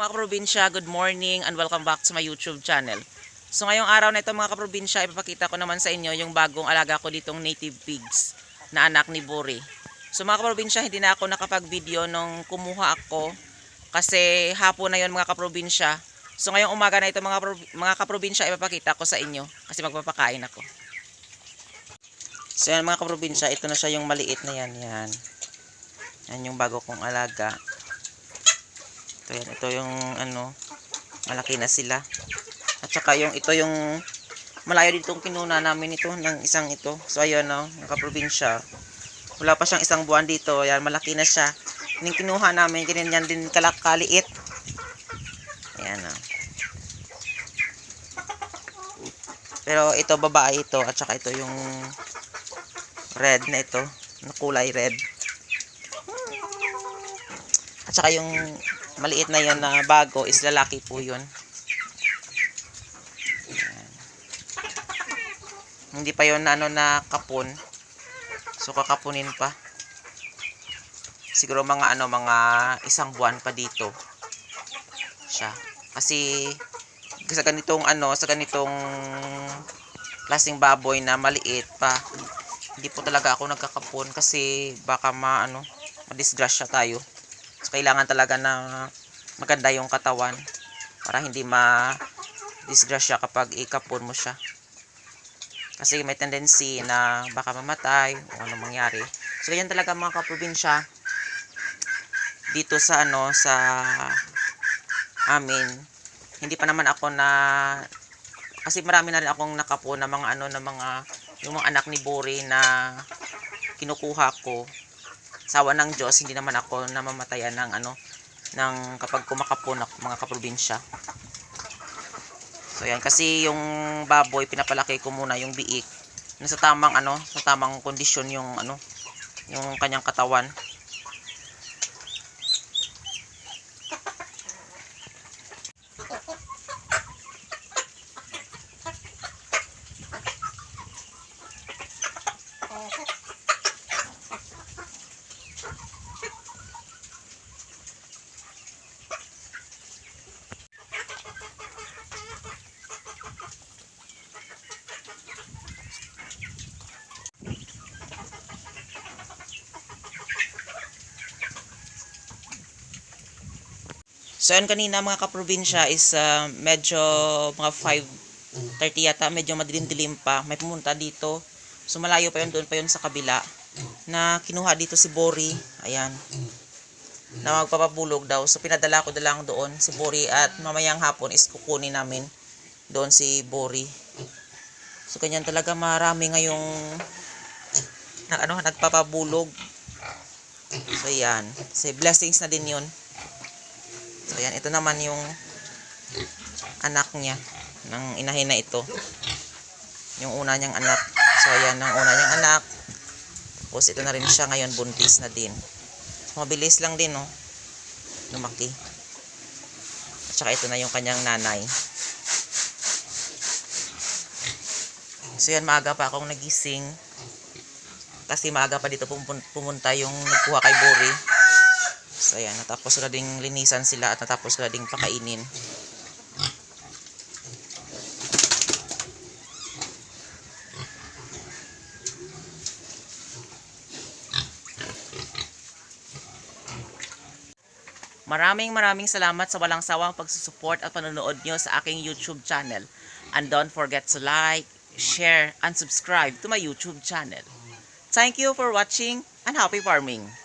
mga kaprobinsya, good morning and welcome back to my YouTube channel. So ngayong araw na ito mga kaprobinsya, ipapakita ko naman sa inyo yung bagong alaga ko ditong native pigs na anak ni Bori. So mga kaprobinsya, hindi na ako nakapag-video nung kumuha ako kasi hapon na yon mga kaprobinsya. So ngayong umaga na ito mga kaprobinsya, ipapakita ko sa inyo kasi magpapakain ako. So yan mga kaprobinsya, ito na siya yung maliit na yan. Yan yung bago kong alaga. Ito yung malaki na sila. At saka ito yung malayo ditong kinuna namin ito ng isang ito. So ayun mga kaprobinsya. Wala pa siyang isang buwan dito. Ayan, malaki na siya. Yung kinuha namin, ganyan din kaliit. Ayan Pero ito babae ito at saka ito yung red na ito, na kulay red. At saka yung maliit na yon na bago is lalaki po yun. Ayan. Hindi pa yon na kapon. So kakapunin pa. Siguro mga isang buwan pa dito siya. Kasi sa ganitong klaseng baboy na maliit pa, hindi po talaga ako nagkakapon kasi baka madisgrasya tayo. So, kailangan talaga na maganda yung katawan para hindi ma-disgrasya kapag ikapon mo siya. Kasi may tendency na baka mamatay o ano mangyari. So, ganyan talaga mga kaprobinsya dito sa amin. Hindi pa naman ako kasi marami na rin akong nakapon na yung mga anak ni Bori na kinukuha ko. Sawa ng Diyos, hindi naman ako namamatayan ng kapag kumakapon ako mga kaprobinsya. So yan, kasi yung baboy pinapalaki ko muna yung biik na sa tamang kondisyon yung kanyang katawan. So yan kanina mga kaprobinsya is medyo mga 5:30 yata, medyo madilim-dilim pa. May pumunta dito. So malayo pa yun, doon pa yun sa kabila. Na kinuha dito si Bori. Ayan. Na magpapabulog daw. So pinadala ko na lang doon si Bori at mamayang hapon is kukunin namin doon si Bori. So ganyan talaga, marami ngayong nagpapabulog. So yan. So blessings na din yun. So yan, ito naman yung anak niya ng inahin na ito. Yung una niyang anak. So yan, ang una niyang anak. Tapos ito na rin siya ngayon, buntis na din. So, mabilis lang din lumaki. At saka ito na yung kanyang nanay. So yan, maaga pa akong nagising. Kasi maaga pa dito pumunta yung nagkuha kay Bori. So ayan, natapos ko na ding linisan sila at natapos ko na ding pakainin. Maraming salamat sa walang sawang pagsusupport at panonood nyo sa aking YouTube channel. And don't forget to like, share, and subscribe to my YouTube channel. Thank you for watching and happy farming!